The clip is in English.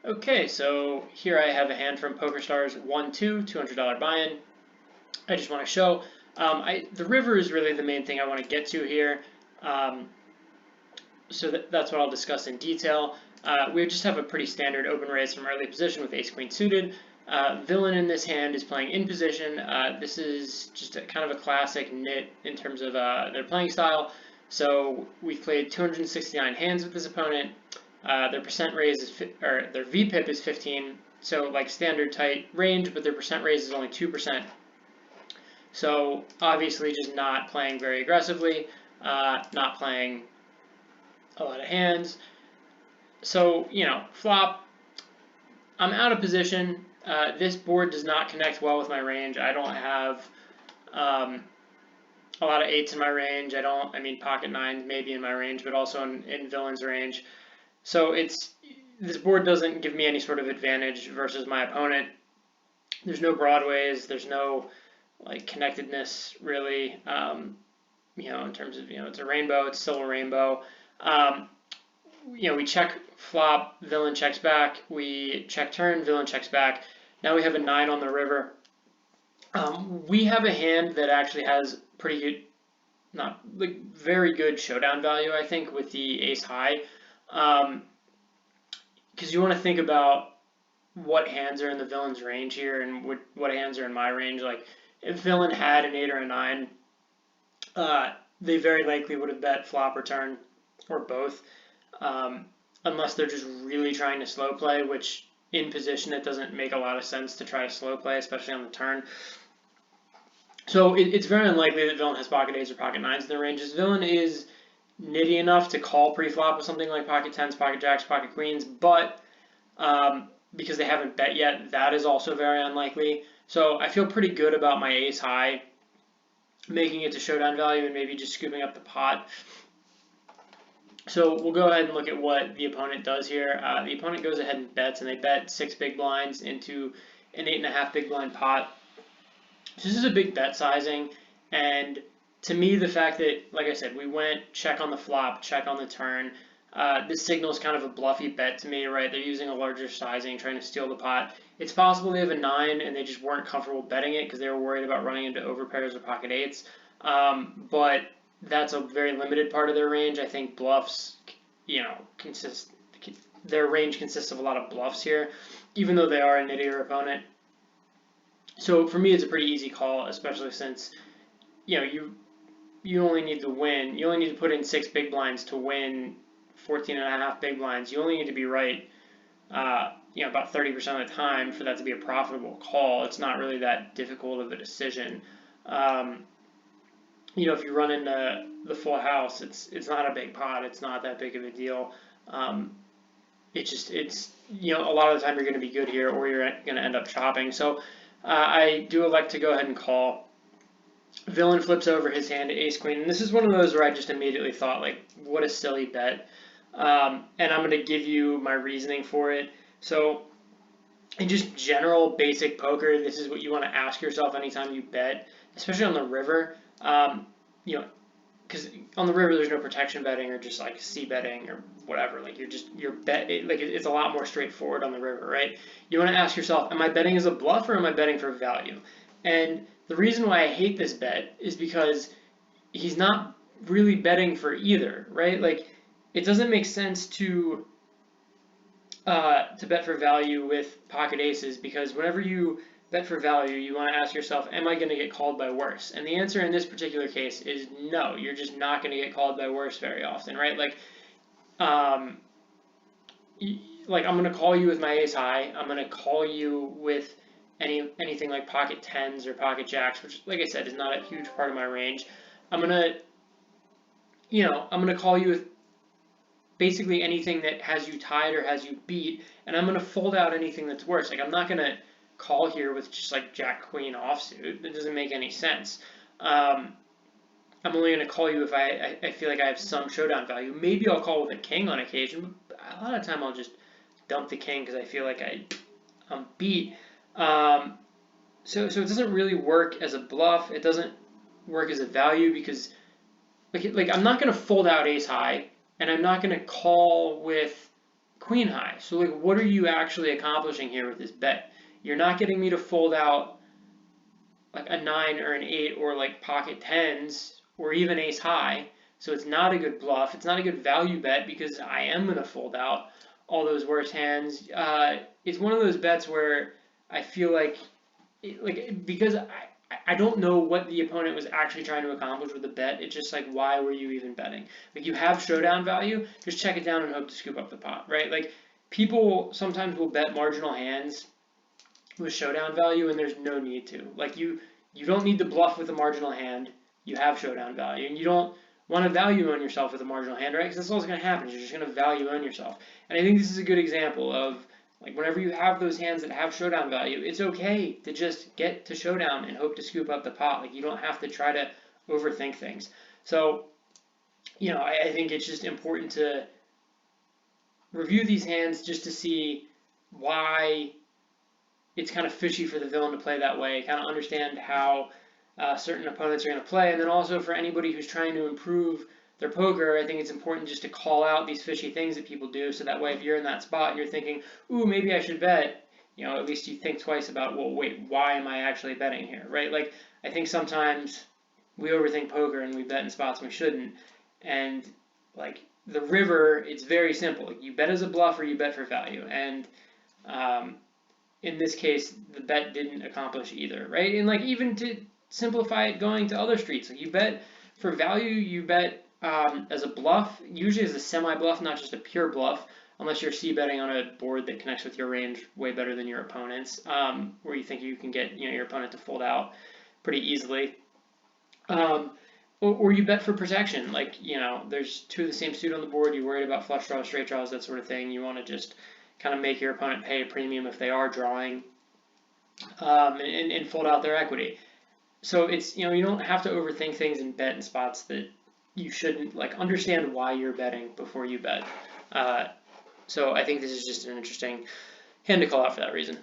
Okay, so here I have a hand from PokerStars 1-2, $200 buy-in. I just want to show. The river is really the main thing I want to get to here. Um, that's what I'll discuss in detail. We just have a pretty standard open raise from early position with ace-queen suited. Villain in this hand is playing in position. This is just kind of a classic nit in terms of their playing style. So we've played 269 hands with this opponent. Their percent raise is, or their VPIP is 15, so like standard tight range, but their percent raise is only 2%. So obviously just not playing very aggressively, not playing a lot of hands. So, flop, I'm out of position. This board does not connect well with my range. I don't have a lot of eights in my range. I mean, pocket nines maybe in my range, but also in villain's range. So this board doesn't give me any sort of advantage versus my opponent. There's no broadways. There's no like connectedness really. In terms of it's a rainbow. It's still a rainbow. We check flop. Villain checks back. We check turn. Villain checks back. Now we have a 9 on the river. We have a hand that actually has pretty good, not like very good showdown value, I think, with the ace high. Because you want to think about what hands are in the villain's range here and what hands are in my range. Like, if villain had an 8 or a 9, they very likely would have bet flop or turn, or both, unless they're just really trying to slow play, which in position it doesn't make a lot of sense to try to slow play, especially on the turn. So it's very unlikely that villain has pocket 8s or pocket 9s in their ranges. Villain is nitty enough to call pre-flop with something like pocket 10s, pocket jacks, pocket queens, but because they haven't bet yet, that is also very unlikely. So I feel pretty good about my ace high making it to showdown value and maybe just scooping up the pot. So we'll go ahead and look at what the opponent does here. The opponent goes ahead and bets, and they bet 6 big blinds into an 8.5 big blind pot. So this is a big bet sizing, and to me, the fact that, like I said, we went check on the flop, check on the turn, this signals kind of a bluffy bet to me, right? They're using a larger sizing, trying to steal the pot. It's possible they have a 9 and they just weren't comfortable betting it because they were worried about running into overpairs or pocket 8s. But that's a very limited part of their range. I think bluffs, their range consists of a lot of bluffs here, even though they are a nittier opponent. So for me, it's a pretty easy call, especially since, you only need to win. You only need to put in 6 big blinds to win 14.5 big blinds. You only need to be right, about 30% of the time for that to be a profitable call. It's not really that difficult of a decision. If you run into the full house, it's not a big pot. It's not that big of a deal. It's a lot of the time you're going to be good here, or you're going to end up chopping. So I do elect to go ahead and call. Villain flips over his hand to ace queen, and this is one of those where I just immediately thought, like, what a silly bet. And I'm going to give you my reasoning for it. So in just general basic poker, this is what you want to ask yourself anytime you bet, especially on the river. Because on the river there's no protection betting or just like c betting or whatever. Like it's a lot more straightforward on the river, right? You want to ask yourself, am I betting as a bluff or am I betting for value? And the reason why I hate this bet is because he's not really betting for either, right? Like, it doesn't make sense to bet for value with pocket aces, because whenever you bet for value, you want to ask yourself, am I going to get called by worse? And the answer in this particular case is no. You're just not going to get called by worse very often, right? Like I'm going to call you with my ace high. I'm going to call you with anything like pocket 10s or pocket jacks, which, like I said, is not a huge part of my range. I'm going to call you with basically anything that has you tied or has you beat, and I'm going to fold out anything that's worse. Like, I'm not going to call here with just like jack queen offsuit. That doesn't make any sense. I'm only going to call you if I feel like I have some showdown value. Maybe I'll call with a king on occasion, but a lot of the time I'll just dump the king because I feel like I'm beat. So it doesn't really work as a bluff. It doesn't work as a value because like I'm not going to fold out ace high, and I'm not going to call with queen high. So like, what are you actually accomplishing here with this bet? You're not getting me to fold out like a 9 or an 8 or like pocket tens or even ace high. So it's not a good bluff. It's not a good value bet because I am going to fold out all those worse hands. It's one of those bets where I feel like because I don't know what the opponent was actually trying to accomplish with the bet. It's just like, why were you even betting? Like, you have showdown value, just check it down and hope to scoop up the pot, right? Like, people sometimes will bet marginal hands with showdown value, and there's no need to. Like, you don't need to bluff with a marginal hand. You have showdown value, and you don't want to value own yourself with a marginal hand, right? Because that's all that's going to happen. You're just going to value own yourself. And I think this is a good example of, like, whenever you have those hands that have showdown value, it's okay to just get to showdown and hope to scoop up the pot. Like, you don't have to try to overthink things. So, I think it's just important to review these hands just to see why it's kind of fishy for the villain to play that way, kind of understand how certain opponents are going to play, and then also for anybody who's trying to improve their poker, I think it's important just to call out these fishy things that people do, so that way if you're in that spot and you're thinking, ooh, maybe I should bet, at least you think twice about, well, wait, why am I actually betting here, right? Like, I think sometimes we overthink poker and we bet in spots we shouldn't, and like the river, it's very simple. You bet as a bluff or you bet for value, and in this case, the bet didn't accomplish either, right? And like, even to simplify it, going to other streets, like you bet for value, you bet as a bluff, usually as a semi-bluff, not just a pure bluff, unless you're c-betting on a board that connects with your range way better than your opponent's, where you think you can get your opponent to fold out pretty easily. Or you bet for protection, like, there's two of the same suit on the board, you're worried about flush draws, straight draws, that sort of thing. You want to just kind of make your opponent pay a premium if they are drawing, and fold out their equity. So it's, you don't have to overthink things and bet in spots that you shouldn't. Like, understand why you're betting before you bet. So I think this is just an interesting hand to call out for that reason.